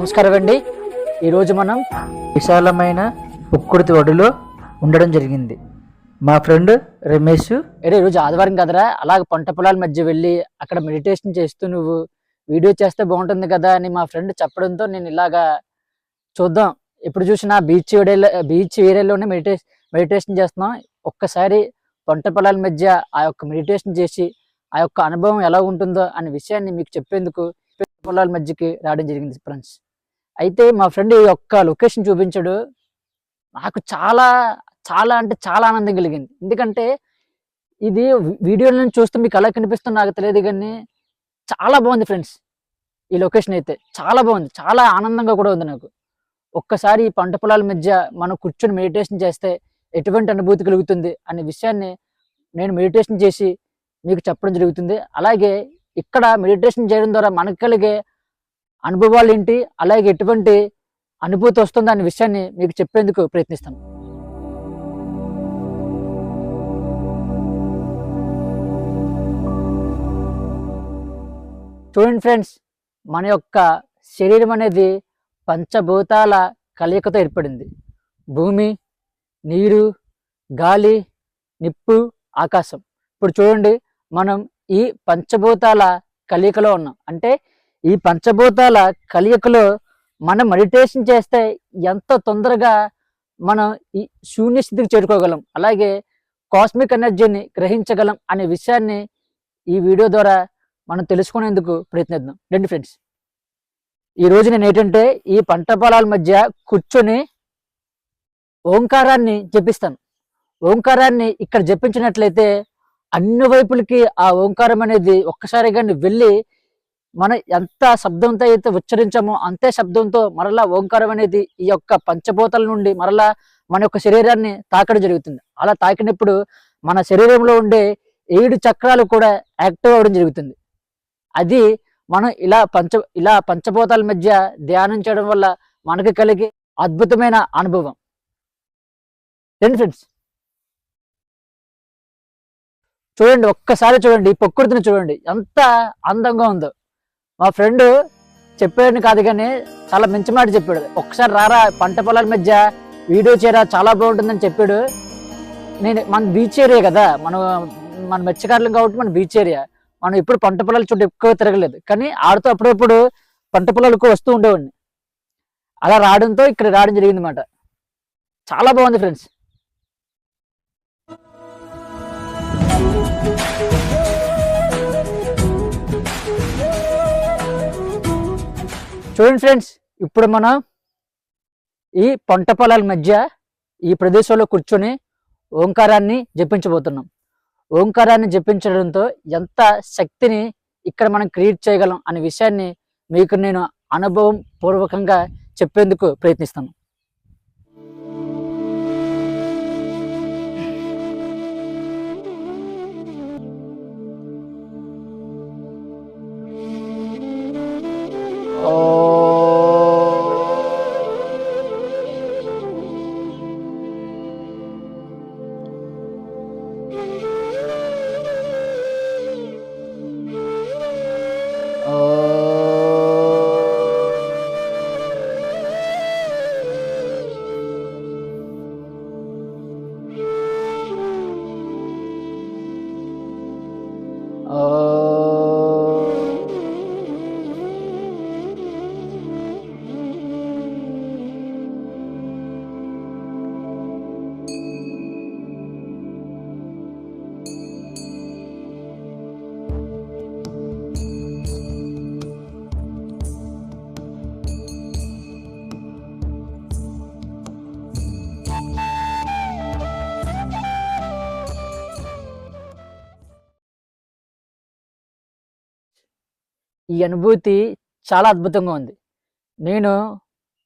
నమస్కారం అండి. ఈరోజు మనం విశాలమైన ప్రకృతి ఒడిలో ఉండడం జరిగింది. మా ఫ్రెండ్ రమేష్ ఈరోజు ఆదివారం కదరా, అలాగ పంట పొలాల మధ్య వెళ్ళి అక్కడ మెడిటేషన్ చేస్తూ నువ్వు వీడియో చేస్తే బాగుంటుంది కదా అని మా ఫ్రెండ్ చెప్పడంతో నేను ఇలాగా చూద్దాం, ఎప్పుడు చూసినా బీచ్ ఏరియాలోనే మెడిటేషన్ చేస్తున్నాం. ఒక్కసారి పంట పొలాల మధ్య ఆ యొక్క మెడిటేషన్ చేసి ఆ యొక్క అనుభవం ఎలా ఉంటుందో అనే విషయాన్ని మీకు చెప్పేందుకు పొలాల మధ్యకి రావడం జరిగింది ఫ్రెండ్స్. అయితే మా ఫ్రెండ్ ఈ యొక్క లొకేషన్ చూపించాడు. నాకు చాలా చాలా అంటే చాలా ఆనందం కలిగింది. ఎందుకంటే ఇది వీడియోలను చూస్తే మీకు ఎలా కనిపిస్తుందో నాకు తెలియదు, కానీ చాలా బాగుంది ఫ్రెండ్స్. ఈ లొకేషన్ అయితే చాలా బాగుంది, చాలా ఆనందంగా కూడా ఉంది నాకు. ఒక్కసారి ఈ పంట పొలాల మధ్య మనం కూర్చొని మెడిటేషన్ చేస్తే ఎటువంటి అనుభూతి కలుగుతుంది అనే విషయాన్ని నేను మెడిటేషన్ చేసి మీకు చెప్పడం జరుగుతుంది. అలాగే ఇక్కడ మెడిటేషన్ చేయడం ద్వారా మనకు కలిగే అనుభవాలు ఏంటి, అలాగే ఎటువంటి అనుభూతి వస్తుంది అనే విషయాన్ని మీకు చెప్పేందుకు ప్రయత్నిస్తాను. చూడండి ఫ్రెండ్స్, మన యొక్క శరీరం అనేది పంచభూతాల కలయికతో ఏర్పడింది. భూమి, నీరు, గాలి, నిప్పు, ఆకాశం. ఇప్పుడు చూడండి, మనం ఈ పంచభూతాల కలయికలో ఉన్నాం. అంటే ఈ పంచభూతాల కలయికలో మనం మెడిటేషన్ చేస్తే ఎంత తొందరగా మనం ఈ శూన్య స్థితికి చేరుకోగలం, అలాగే కాస్మిక్ ఎనర్జీని గ్రహించగలం అనే విషయాన్ని ఈ వీడియో ద్వారా మనం తెలుసుకునేందుకు ప్రయత్నిద్దాం. రండి ఫ్రెండ్స్, ఈ రోజు నేను ఏంటంటే ఈ పంట పొలాల మధ్య కూర్చొని ఓంకారాన్ని జపిస్తాను. ఓంకారాన్ని ఇక్కడ జపించినట్లయితే అన్ని వైపులకి ఆ ఓంకారం అనేది ఒక్కసారిగా వెళ్ళి మనం ఎంత శబ్దంతో అయితే ఉచ్చరించామో అంతే శబ్దంతో మరలా ఓంకారం అనేది ఈ యొక్క పంచభూతాల నుండి మరలా మన యొక్క శరీరాన్ని తాకడం జరుగుతుంది. అలా తాకినప్పుడు మన శరీరంలో ఉండే 7 చక్రాలు కూడా యాక్టివ్ అవ్వడం జరుగుతుంది. అది మనం ఇలా పంచభూతాల మధ్య ధ్యానం చేయడం వల్ల మనకు కలిగే అద్భుతమైన అనుభవం. రండి ఫ్రెండ్స్, చూడండి, ఒక్కసారి చూడండి, ఈ ప్రకృతిని చూడండి ఎంత అందంగా ఉందో. మా ఫ్రెండ్ చెప్పాడని కాదు కానీ చాలా మంచి మాట చెప్పాడు. ఒక్కసారి రారా పంట పొలాల మధ్య వీడియో చేయరా, చాలా బాగుంటుందని చెప్పాడు. మన బీచ్ ఏరియా కదా, మన మత్స్యకారులం కాబట్టి మన బీచ్ ఏరియా. మనం ఇప్పుడు పంట పొలాల చుట్టూ ఎక్కువ తిరగలేదు, కానీ ఆడుతూ అప్పుడప్పుడు పంట పొలాలకు వస్తూ ఉండేవాడిని. అలా రావడంతో ఇక్కడ రావడం జరిగింది అన్నమాట. చాలా బాగుంది ఫ్రెండ్స్. చూడండి ఫ్రెండ్స్, ఇప్పుడు మనం ఈ పంట పొలాల మధ్య ఈ ప్రదేశంలో కూర్చొని ఓంకారాన్ని జపించబోతున్నాం. ఓంకారాన్ని జపించడంతో ఎంత శక్తిని ఇక్కడ మనం క్రియేట్ చేయగలం అనే విషయాన్ని మీకు నేను అనుభవం పూర్వకంగా చెప్పేందుకు ప్రయత్నిస్తాను. ఈ అనుభూతి చాలా అద్భుతంగా ఉంది. నేను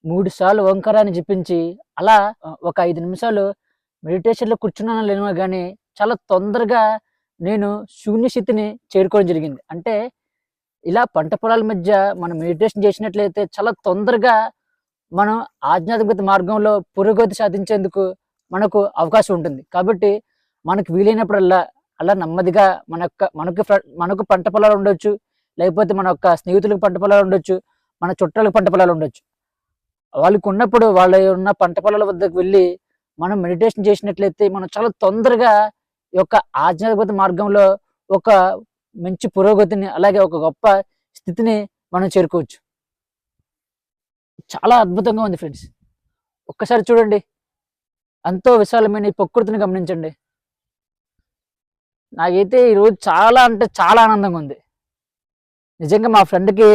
3 సార్లు ఓంకారాన్ని జపించి అలా ఒక 5 నిమిషాలు మెడిటేషన్లో కూర్చున్నాను లేనో కానీ చాలా తొందరగా నేను శూన్య స్థితిని చేరుకోవడం జరిగింది. అంటే ఇలా పంట పొలాల మధ్య మనం మెడిటేషన్ చేసినట్లయితే చాలా తొందరగా మనం ఆధ్యాత్మిక మార్గంలో పురోగతి సాధించేందుకు మనకు అవకాశం ఉంటుంది. కాబట్టి మనకు వీలైనప్పుడల్లా అలా నెమ్మదిగా మనకు పంట పొలాలు ఉండొచ్చు, లేకపోతే మన యొక్క స్నేహితులకు పంట పొలాలు ఉండొచ్చు, మన చుట్టాలకు పంట పొలాలు ఉండొచ్చు. వాళ్ళకు ఉన్నప్పుడు వాళ్ళ ఉన్న పంట పొలాల వద్దకు వెళ్ళి మనం మెడిటేషన్ చేసినట్లయితే మనం చాలా తొందరగా ఈ యొక్క ఆధ్యాత్మిక మార్గంలో ఒక మంచి పురోగతిని అలాగే ఒక గొప్ప స్థితిని మనం చేరుకోవచ్చు. చాలా అద్భుతంగా ఉంది ఫ్రెండ్స్. ఒక్కసారి చూడండి, ఎంతో విశాలమైన ఈ ప్రకృతిని గమనించండి. నాకైతే ఈరోజు చాలా అంటే చాలా ఆనందంగా ఉంది. నిజంగా మా ఫ్రెండ్కి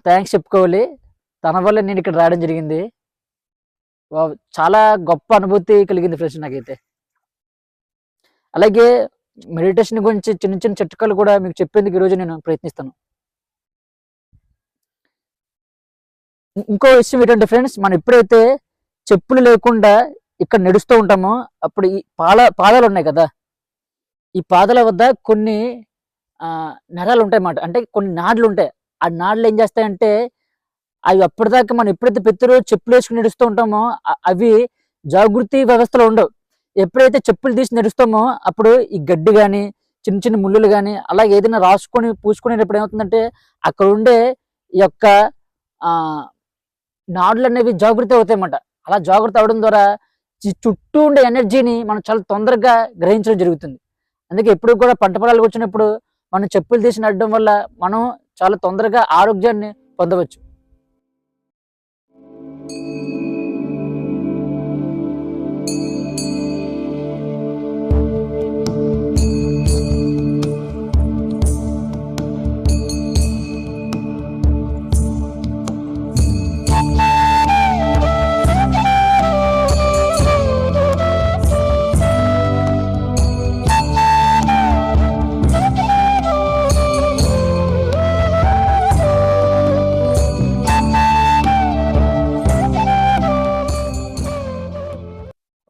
థ్యాంక్స్ చెప్పుకోవాలి. తన వల్ల నేను ఇక్కడ రావడం జరిగింది. చాలా గొప్ప అనుభూతి కలిగింది ఫ్రెండ్స్ నాకైతే. అలాగే మెడిటేషన్ గురించి చిన్న చిన్న చిట్కాలు కూడా మీకు చెప్పేందుకు ఈరోజు నేను ప్రయత్నిస్తాను. ఇంకో విషయం ఏంటంటే ఫ్రెండ్స్, మనం ఎప్పుడైతే చెప్పులు లేకుండా ఇక్కడ నడుస్తూ ఉంటామో అప్పుడు ఈ పాదాలు ఉన్నాయి కదా, ఈ పాదాల వద్ద కొన్ని నరాలు ఉంటాయి అన్నమాట. అంటే కొన్ని నాడులు ఉంటాయి. ఆ నాడులు ఏం చేస్తాయంటే అవి అప్పటిదాకా మనం ఎప్పుడైతే ప్రతిరోజు చెప్పులు వేసుకుని నడుస్తూ ఉంటామో అవి జాగృతి వ్యవస్థలో ఉండవు. ఎప్పుడైతే చెప్పులు తీసి నడుస్తామో అప్పుడు ఈ గడ్డి కానీ చిన్న చిన్న ముళ్ళులు కానీ అలాగే ఏదైనా రాసుకొని పూసుకునేటప్పుడు ఏమవుతుందంటే అక్కడ ఉండే ఈ యొక్క నాడులు అనేవి జాగృతి అవుతాయి అన్నమాట. అలా జాగృతి అవడం ద్వారా చుట్టూ ఉండే ఎనర్జీని మనం చాలా తొందరగా గ్రహించడం జరుగుతుంది. అందుకే ఎప్పుడు కూడా పంట పొలాలకు వచ్చినప్పుడు మనం చెప్పులు తీసి నడడం వల్ల మనం చాలా తొందరగా ఆరోగ్యాన్ని పొందవచ్చు.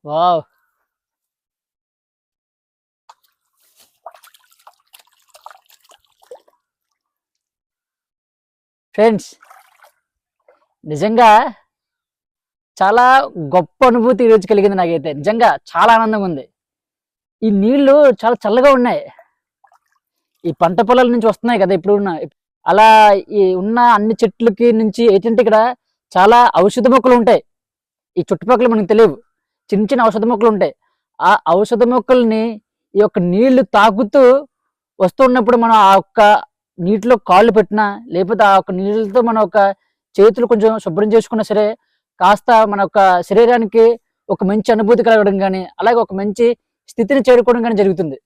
వావ్! ఫ్రెండ్స్, నిజంగా చాలా గొప్ప అనుభూతి ఈరోజు కలిగింది నాకైతే. నిజంగా చాలా ఆనందంగా ఉంది. ఈ నీళ్లు చాలా చల్లగా ఉన్నాయి. ఈ పంట పొలాల నుంచి వస్తున్నాయి కదా ఇప్పుడు అలా ఈ ఉన్న అన్ని చెట్లకి నుంచి ఏంటంటే ఇక్కడ చాలా ఔషధ మొక్కలు ఉంటాయి. ఈ చుట్టుపక్కల మనకు తెలియవు, చిన్న చిన్న ఔషధ మొక్కలు ఉంటాయి. ఆ ఔషధ మొక్కల్ని ఈ యొక్క నీళ్లు తాకుతూ వస్తున్నప్పుడు మనం ఆ యొక్క నీటిలో కాళ్ళు పెట్టినా లేకపోతే ఆ యొక్క నీళ్ళతో మన ఒక చేతులు కొంచెం శుభ్రం చేసుకున్నా సరే కాస్త మన యొక్క శరీరానికి ఒక మంచి అనుభూతి కలగడం కానీ అలాగే ఒక మంచి స్థితిని చేరుకోవడం కానీ జరుగుతుంది.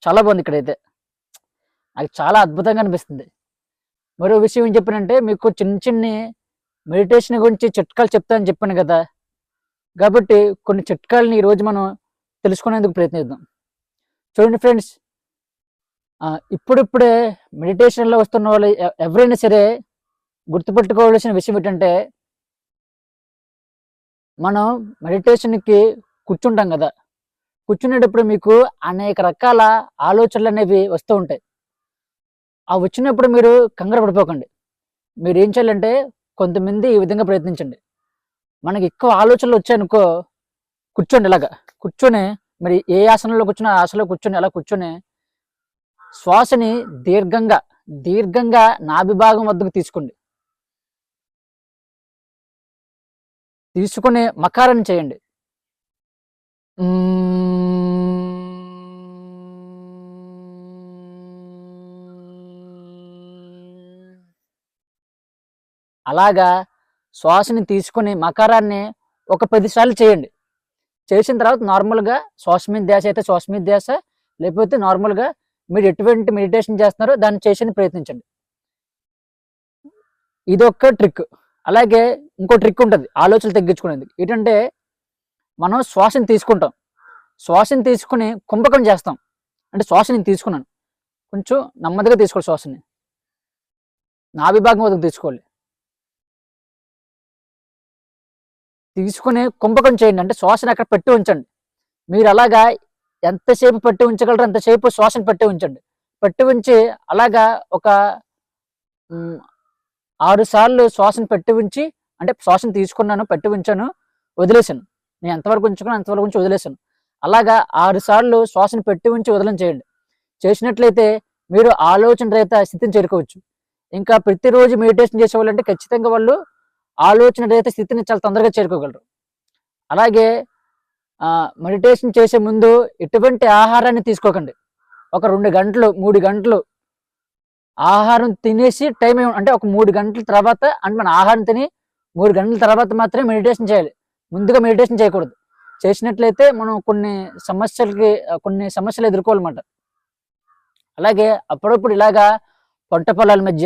చాలా బాగుంది ఇక్కడైతే. నాకు చాలా అద్భుతంగా అనిపిస్తుంది. మరో విషయం ఏం చెప్పానంటే మీకు చిన్న చిన్ని మెడిటేషన్ గురించి చిట్కాలు చెప్తానని చెప్పాను కదా, కాబట్టి కొన్ని చిట్కాలని ఈరోజు మనం తెలుసుకునేందుకు ప్రయత్నిద్దాం. చూడండి ఫ్రెండ్స్, ఇప్పుడిప్పుడే మెడిటేషన్లో వస్తున్న వాళ్ళు ఎవరైనా సరే గుర్తుపెట్టుకోవాల్సిన విషయం ఏంటంటే మనం మెడిటేషన్కి కూర్చుంటాం కదా, కూర్చునేటప్పుడు మీకు అనేక రకాల ఆలోచనలు అనేవి వస్తూ ఉంటాయి. ఆ వచ్చినప్పుడు మీరు కంగారు పడిపోకండి. మీరు ఏం చేయాలంటే కొంతమంది ఈ విధంగా ప్రయత్నించండి. మనకి ఎక్కువ ఆలోచనలు వచ్చాయనుకో, కూర్చోండి. ఇలాగా కూర్చొని మరి ఏ ఆసనంలో కూర్చున్నా ఆసనంలో కూర్చొని అలా కూర్చొని శ్వాసని దీర్ఘంగా నాభి భాగం వద్దకు తీసుకోండి. తీసుకుని మకారం చేయండి. అలాగా శ్వాసని తీసుకుని మకారాన్ని ఒక 10 సార్లు చేయండి. చేసిన తర్వాత నార్మల్గా శ్వాస మీద ధ్యాస అయితే శ్వాస మీద ధ్యాస, లేకపోతే నార్మల్గా మీరు ఎటువంటి మెడిటేషన్ చేస్తున్నారో దాన్ని చేసి ప్రయత్నించండి. ఇదొక ట్రిక్. అలాగే ఇంకో ట్రిక్ ఉంటుంది ఆలోచనలు తగ్గించుకునేది. ఏంటంటే మనం శ్వాసని తీసుకుంటాం, శ్వాసని తీసుకుని కుంభకం చేస్తాం. అంటే శ్వాసని తీసుకున్నాను, కొంచెం నెమ్మదిగా తీసుకోవాలి. శ్వాసని నాభి భాగం వద్దకు తీసుకోవాలి. తీసుకుని కుంభకం చేయండి. అంటే శ్వాసని అక్కడ పెట్టి ఉంచండి. మీరు అలాగా ఎంతసేపు పెట్టి ఉంచగలరో అంతసేపు శ్వాసను పెట్టి ఉంచండి. పెట్టి ఉంచి అలాగా ఒక 6 సార్లు శ్వాసను పెట్టి ఉంచి, అంటే శ్వాసను తీసుకున్నాను, పెట్టి ఉంచాను, వదిలేసాను. నేను ఎంతవరకు ఉంచుకున్నా అంతవరకు ఉంచి వదిలేసాను. అలాగా 6 సార్లు శ్వాసను పెట్టి ఉంచి వదలం చేయండి. చేసినట్లయితే మీరు ఆలోచన రహిత స్థితిని చేరుకోవచ్చు. ఇంకా ప్రతిరోజు మెడిటేషన్ చేసేవాళ్ళంటే ఖచ్చితంగా వాళ్ళు ఆలోచన రహిత స్థితిని చాలా తొందరగా చేరుకోగలరు. అలాగే మెడిటేషన్ చేసే ముందు ఎటువంటి ఆహారాన్ని తీసుకోకండి. ఒక 2 గంటలు 3 గంటలు ఆహారం తినేసి టైం అంటే ఒక 3 గంటల తర్వాత, అంటే మన ఆహారం తిని 3 గంటల తర్వాత మాత్రమే మెడిటేషన్ చేయాలి. ముందుగా మెడిటేషన్ చేయకూడదు. చేసినట్లయితే మనం కొన్ని సమస్యలు ఎదుర్కోవాలన్నమాట. అలాగే అప్పుడప్పుడు ఇలాగా పంట పొలాల మధ్య,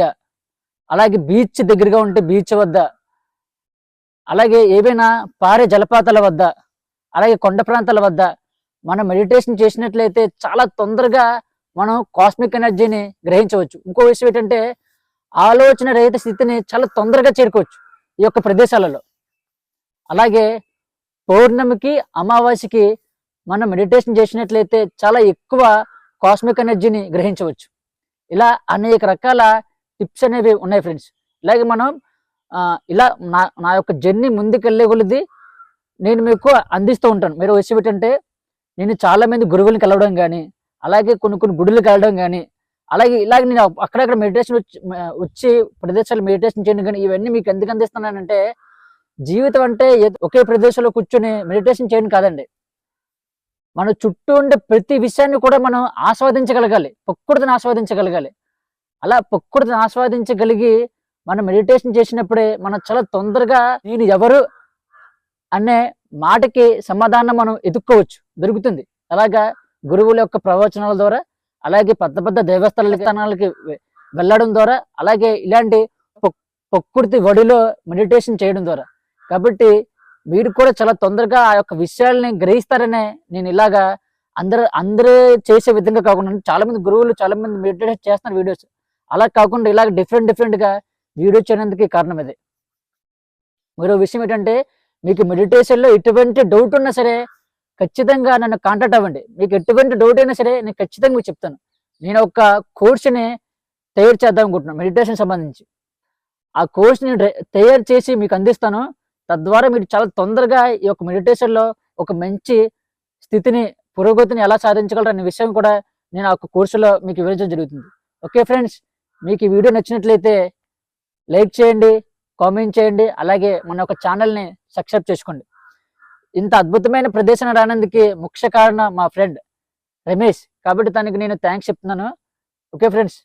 అలాగే బీచ్ దగ్గరగా ఉంటే బీచ్ వద్ద, అలాగే ఏవైనా పారే జలపాతాల వద్ద, అలాగే కొండ ప్రాంతాల వద్ద మనం మెడిటేషన్ చేసినట్లయితే చాలా తొందరగా మనం కాస్మిక్ ఎనర్జీని గ్రహించవచ్చు. ఇంకో విషయం ఏంటంటే ఆలోచన రహిత స్థితిని చాలా తొందరగా చేరుకోవచ్చు ఈ యొక్క ప్రదేశాలలో. అలాగే పౌర్ణమికి, అమావాస్యకి మనం మెడిటేషన్ చేసినట్లయితే చాలా ఎక్కువ కాస్మిక్ ఎనర్జీని గ్రహించవచ్చు. ఇలా అనేక రకాల టిప్స్ అనేవి ఉన్నాయి ఫ్రెండ్స్. ఇలాగే మనం ఇలా నా యొక్క జర్నీ ముందుకెళ్ళే కొలది నేను మీకు అందిస్తూ ఉంటాను. మీరు విషయం ఏంటంటే నేను చాలా మంది గురువులను కలవడం కానీ, అలాగే కొన్ని గుడులకు వెళ్ళడం కానీ, ఇలాగే నేను అక్కడక్కడ మెడిటేషన్ వచ్చి ప్రదేశాలు మెడిటేషన్ చేయడం కానీ, ఇవన్నీ మీకు ఎందుకు అందిస్తున్నానంటే జీవితం అంటే ఒకే ప్రదేశంలో కూర్చొని మెడిటేషన్ చేయడం కాదండి. మన చుట్టూ ఉండే ప్రతి విషయాన్ని కూడా మనం ఆస్వాదించగలగాలి, ప్రకృతిని ఆస్వాదించగలగాలి. అలా ప్రకృతిని ఆస్వాదించగలిగి మనం మెడిటేషన్ చేసినప్పుడే మనం చాలా తొందరగా నేను ఎవరు అనే మాటకి సమాధానం మనం దొరుకుతుంది. అలాగా గురువుల యొక్క ప్రవచనాల ద్వారా, అలాగే పెద్ద దేవస్థానాలకి వెళ్ళడం ద్వారా, అలాగే ఇలాంటి ప్రకృతి ఒడిలో మెడిటేషన్ చేయడం ద్వారా. కాబట్టి మీరు కూడా చాలా తొందరగా ఆ యొక్క విషయాల్ని గ్రహిస్తారనే నేను ఇలాగా అందరూ చేసే విధంగా కాకుండా, చాలా మంది గురువులు చాలా మంది మెడిటేషన్ చేస్తున్నారు వీడియోస్, అలా కాకుండా ఇలాగ డిఫరెంట్ గా వీడియో చేయడానికి కారణం ఇదే. మరో విషయం ఏంటంటే మీకు మెడిటేషన్లో ఎటువంటి డౌట్ ఉన్నా సరే ఖచ్చితంగా నన్ను కాంటాక్ట్ అవ్వండి. మీకు ఎటువంటి డౌట్ అయినా సరే నేను ఖచ్చితంగా మీకు చెప్తాను. నేను ఒక కోర్సుని తయారు చేద్దాం అనుకుంటున్నాను మెడిటేషన్ సంబంధించి. ఆ కోర్సుని తయారు చేసి మీకు అందిస్తాను. తద్వారా మీరు చాలా తొందరగా ఈ యొక్క మెడిటేషన్లో ఒక మంచి స్థితిని, పురోగతిని ఎలా సాధించగలరు అనే విషయం కూడా నేను ఆ కోర్సులో మీకు వివరించడం జరుగుతుంది. ఓకే ఫ్రెండ్స్, మీకు ఈ వీడియో నచ్చినట్లయితే లైక్ చేయండి, కామెంట్ చేయండి, అలాగే మన యొక్క ఛానల్ని సబ్స్క్రైబ్ చేసుకోండి. ఇంత అద్భుతమైన ప్రదేశం రానందుకు ముఖ్య కారణం మా ఫ్రెండ్ రమేష్. కాబట్టి తనకి నేను థ్యాంక్స్ చెప్తున్నాను. Okay friends.